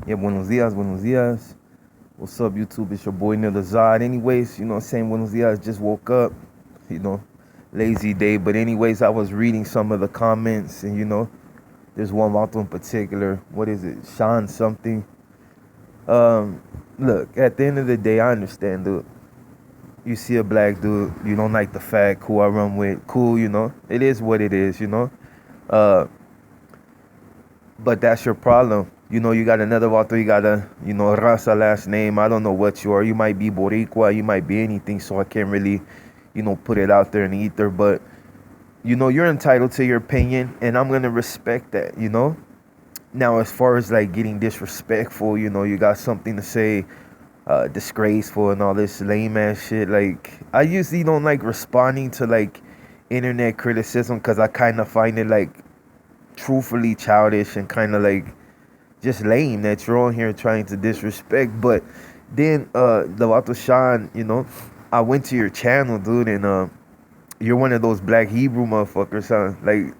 Yeah, buenos dias, buenos dias. What's up, YouTube? It's your boy Neil Azad. Anyways, saying buenos dias. Just woke up, you know, lazy day. But anyways, I was reading some of the comments, and there's one author in particular. What is it? Sean something. Um, Look, at the end of the day, I understand, dude. You see a black dude, you don't like the fact who I run with. Cool, it is what it is. Uh, But that's your problem. You got another author, you got Raza last name. I don't know what you are. You might be Boricua, you might be anything, so I can't really, put it out there in the ether. But, you're entitled to your opinion, and I'm going to respect that. Now, as far as like getting disrespectful, you got something to say, disgraceful and all this lame ass shit. Like, I usually don't like responding to like internet criticism because I kind of find it like truthfully childish and kind of like just lame that you're on here trying to disrespect. But then the Vato Sean, I went to your channel, dude, and you're one of those Black Hebrew motherfuckers, huh? Like,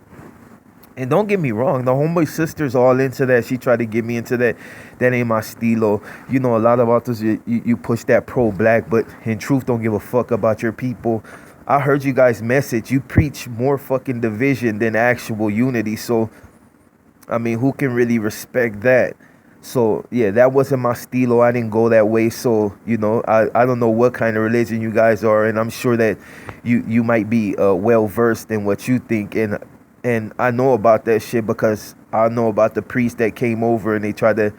and don't get me wrong, the homeboy sister's all into that. She tried to get me into that. That ain't my stilo. A lot of authors, you push that pro-black, but in truth, don't give a fuck about your people. I heard you guys' message. You preach more fucking division than actual unity. So, I mean, who can really respect that? So, yeah, that wasn't my stilo. I didn't go that way. So, I don't know what kind of religion you guys are. And I'm sure that you might be well-versed in what you think. And I know about that shit because I know about the priest that came over and they tried to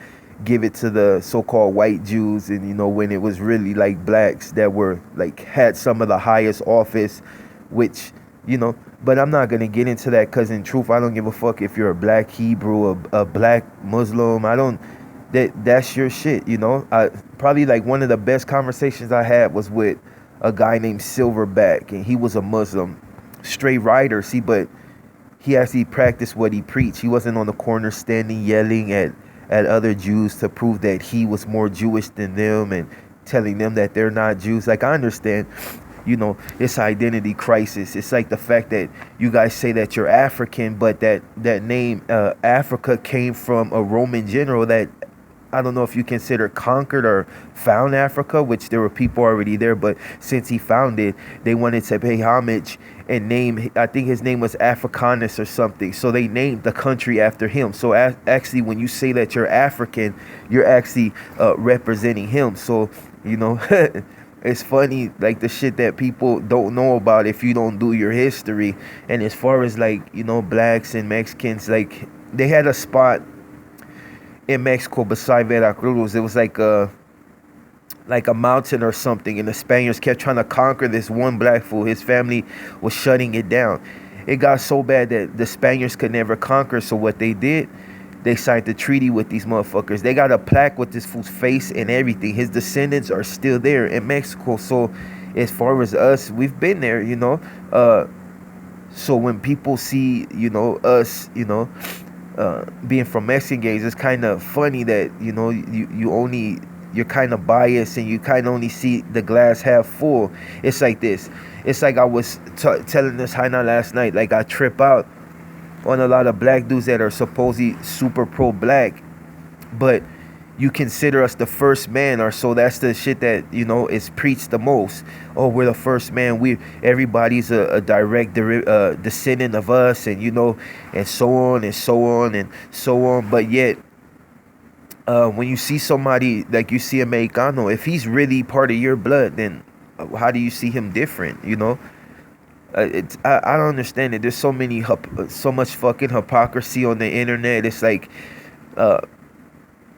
give it to the so-called white Jews, and when it was really like blacks that were like had some of the highest office, which but I'm not gonna get into that because in truth I don't give a fuck if you're a black Hebrew, a black Muslim. I don't. That's your shit. I probably like one of the best conversations I had was with a guy named Silverback, and he was a Muslim, straight rider. See, but he actually practiced what he preached. He wasn't on the corner standing yelling at other Jews to prove that he was more Jewish than them and telling them that they're not Jews. Like, I understand, this identity crisis. It's like the fact that you guys say that you're African, but that name Africa came from a Roman general that I don't know if you consider conquered or found Africa, which there were people already there, but since he found it, they wanted to pay homage and name, I think his name was Africanus or something. So they named the country after him. So actually, when you say that you're African, you're actually representing him. So, it's funny, like the shit that people don't know about if you don't do your history. And as far as like, blacks and Mexicans, like they had a spot in Mexico beside Veracruz. It was like a mountain or something, and the Spaniards kept trying to conquer this one black fool. His family was shutting it down. It got so bad that the Spaniards could never conquer. So what they did, they signed the treaty with these motherfuckers. They got a plaque with this fool's face and everything. His descendants are still there in Mexico. So as far as us, we've been there, so when people see, us, being from Mexican gangs, it's kind of funny that you're kind of biased and you kind of only see the glass half full. It's like this. It's like I was telling this Haina last night. Like, I trip out on a lot of black dudes that are supposedly super pro-black, but you consider us the first man, or so that's the shit that is preached the most. Oh, we're the first man. Everybody's a direct descendant of us, and and so on and so on and so on. But yet, when you see somebody like you see a Mexicano, if he's really part of your blood, then how do you see him different? I don't understand it. There's so much fucking hypocrisy on the internet. It's like,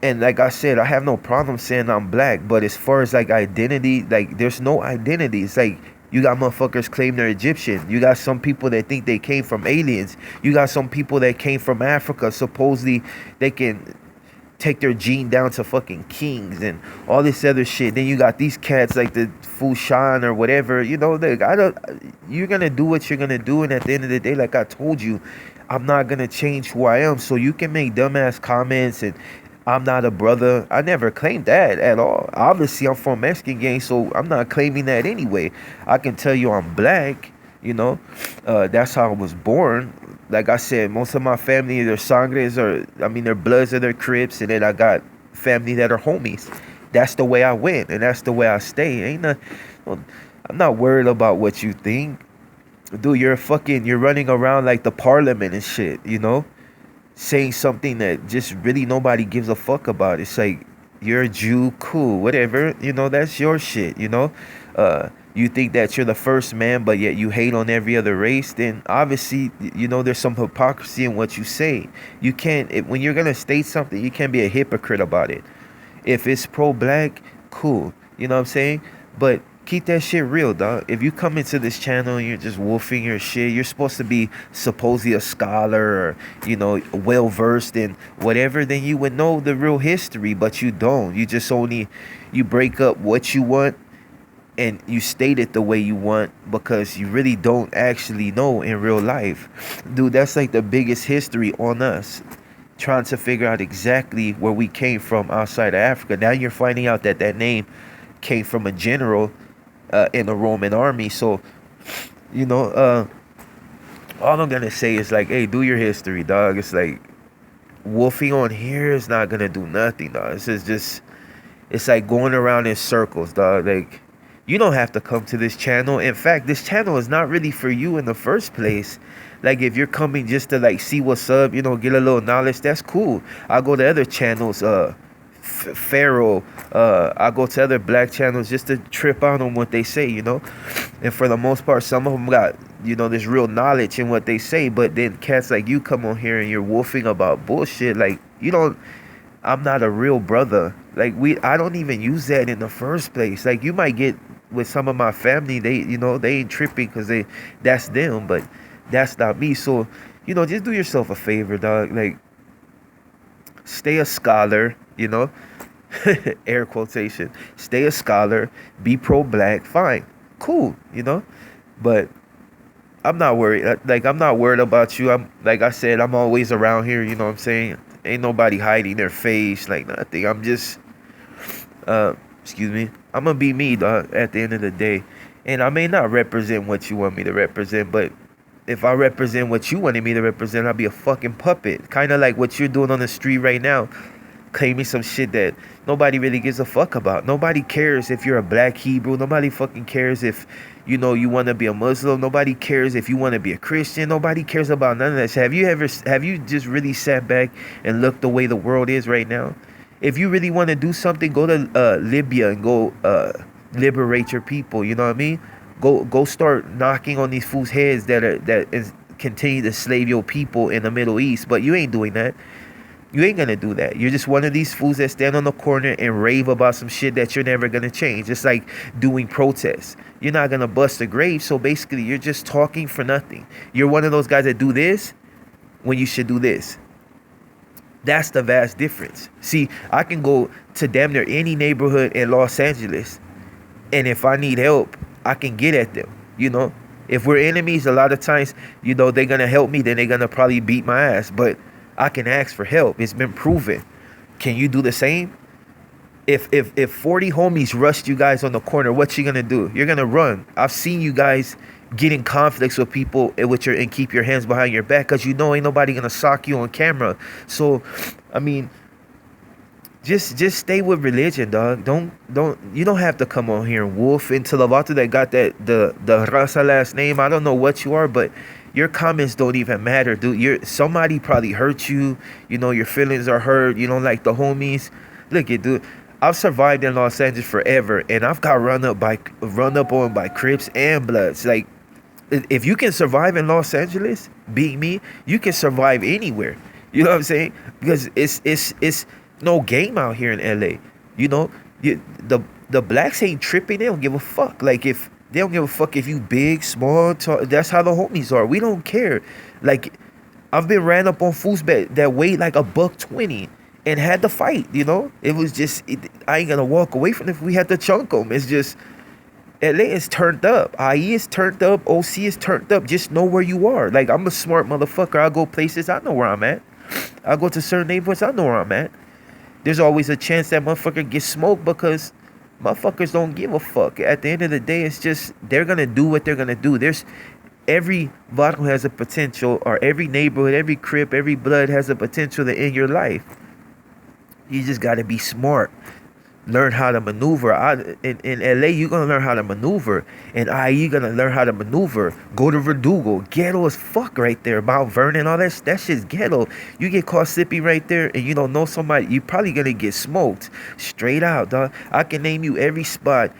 and like I said, I have no problem saying I'm black, but as far as like identity, like there's no identity. It's like you got motherfuckers claim they're Egyptian. You got some people that think they came from aliens. You got some people that came from Africa. Supposedly they can take their gene down to fucking kings and all this other shit. Then you got these cats like the Fushan or whatever. You're gonna do what you're gonna do, and at the end of the day, like I told you, I'm not gonna change who I am. So you can make dumbass comments and I'm not a brother. I never claimed that at all. Obviously, I'm from Mexican gang, so I'm not claiming that anyway. I can tell you I'm black, that's how I was born. Like I said, most of my family, their sangres their bloods are their Crips, and then I got family that are homies. That's the way I went, and that's the way I stay. I'm not worried about what you think. Dude, you're running around like the parliament and shit, saying something that just really nobody gives a fuck about. It's like, you're a Jew, cool, whatever, that's your shit, you think that you're the first man, but yet you hate on every other race, then obviously, there's some hypocrisy in what you say. You can't, when you're gonna state something, you can't be a hypocrite about it. If it's pro-black, cool, you know what I'm saying? But keep that shit real, dog. If you come into this channel and you're just wolfing your shit, you're supposed to be supposedly a scholar or, well-versed in whatever, then you would know the real history, but you don't. You just you break up what you want and you state it the way you want because you really don't actually know in real life. Dude, that's like the biggest history on us, trying to figure out exactly where we came from outside of Africa. Now you're finding out that name came from a general in the Roman army. So, all I'm gonna say is like, hey, do your history, dog. It's like wolfing on here is not gonna do nothing, dog. It's like going around in circles, dog. Like, you don't have to come to this channel. In fact, this channel is not really for you in the first place. Like, if you're coming just to like see what's up, get a little knowledge, that's cool. I'll go to other channels, Pharaoh, I go to other black channels just to trip out on what they say, and for the most part, some of them got, there's real knowledge in what they say, but then cats like you come on here and you're wolfing about bullshit. Like, I'm not a real brother. Like, I don't even use that in the first place. Like, you might get with some of my family, they ain't tripping because that's them, but that's not me. So, just do yourself a favor, dog. Like, stay a scholar, air quotation, stay a scholar, be pro-black, fine, cool, but I'm not worried. Like, I'm not worried about you. Like I said, I'm always around here, you know what I'm saying? Ain't nobody hiding their face, like nothing. I'm just, excuse me, I'm gonna be me, dog, at the end of the day. And I may not represent what you want me to represent, but if I represent what you wanted me to represent, I'll be a fucking puppet. Kind of like what you're doing on the street right now, claiming some shit that nobody really gives a fuck about. Nobody cares if you're a black Hebrew. Nobody fucking cares if, you want to be a Muslim. Nobody cares if you want to be a Christian. Nobody cares about none of that shit. Have you just really sat back and looked the way the world is right now? If you really want to do something, go to Libya and go liberate your people. You know what I mean? Go start knocking on these fools' heads that continue to slave your people in the Middle East. But you ain't doing that. You ain't gonna do that. You're just one of these fools that stand on the corner and rave about some shit that you're never gonna change. It's like doing protests. You're not gonna bust a grave, so basically you're just talking for nothing. You're one of those guys that do this when you should do this. That's the vast difference. See, I can go to damn near any neighborhood in Los Angeles, and if I need help, I can get at them. If we're enemies, a lot of times, they're gonna help me, then they're gonna probably beat my ass. But I can ask for help. It's been proven. Can you do the same? If 40 homies rushed you guys on the corner, what you gonna do? You're gonna run. I've seen you guys get in conflicts with people and keep your hands behind your back because ain't nobody gonna sock you on camera. So, I mean, just stay with religion, dog. You don't have to come on here and wolf into the Vato that got the Raza last name. I don't know what you are, but your comments don't even matter, dude. Somebody probably hurt you. Your feelings are hurt. You don't like the homies. Look it, dude. I've survived in Los Angeles forever, and I've got run up on by Crips and Bloods. Like, if you can survive in Los Angeles, being me, you can survive anywhere. You know what I'm saying? Because it's no game out here in LA. The blacks ain't tripping. They don't give a fuck. Like, if they don't give a fuck if you big, small, tall. That's how the homies are. We don't care. Like, I've been ran up on fools that weighed like $120 and had to fight. It was just, I ain't gonna walk away from it if we had to chunk them. It's just, LA is turned up. IE is turned up. OC is turned up. Just know where you are. Like, I'm a smart motherfucker. I go places. I know where I'm at. I go to certain neighborhoods. I know where I'm at. There's always a chance that motherfucker gets smoked because motherfuckers don't give a fuck. At the end of the day, it's just, they're gonna do what they're gonna do. Every Vato has a potential, or every neighborhood, every crip, every blood has a potential to end your life. You just got to be smart. Learn how to maneuver. In LA, you're gonna learn how to maneuver. In IE, you're gonna learn how to maneuver. Go to Verdugo, ghetto as fuck right there. Mount Vernon, all that shit's ghetto. You get caught sipping right there, and you don't know somebody, you probably gonna get smoked straight out, dog. I can name you every spot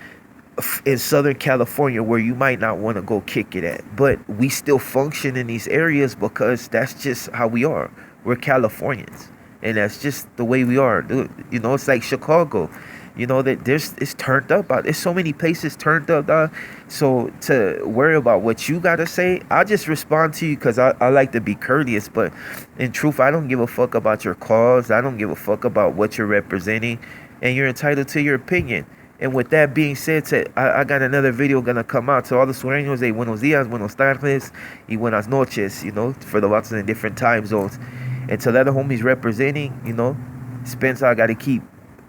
in Southern California where you might not want to go kick it at, but we still function in these areas because that's just how we are. We're Californians, and that's just the way we are, dude. You know, it's like Chicago. You know that it's turned up out. There's so many places turned up, dog. So to worry about what you gotta say, I just respond to you because I like to be courteous. But in truth, I don't give a fuck about your cause. I don't give a fuck about what you're representing, and you're entitled to your opinion. And with that being said, I got another video gonna come out. So all the Sureños, hey, buenos días, buenos tardes, y buenas noches, you know, for the lots in different time zones. And to the other homies representing, you know, Spencer, I gotta keep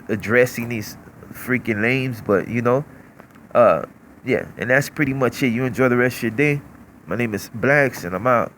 addressing these freaking lames, but you know, yeah, and that's pretty much it. You enjoy the rest of your day. My name is Blacks, and I'm out.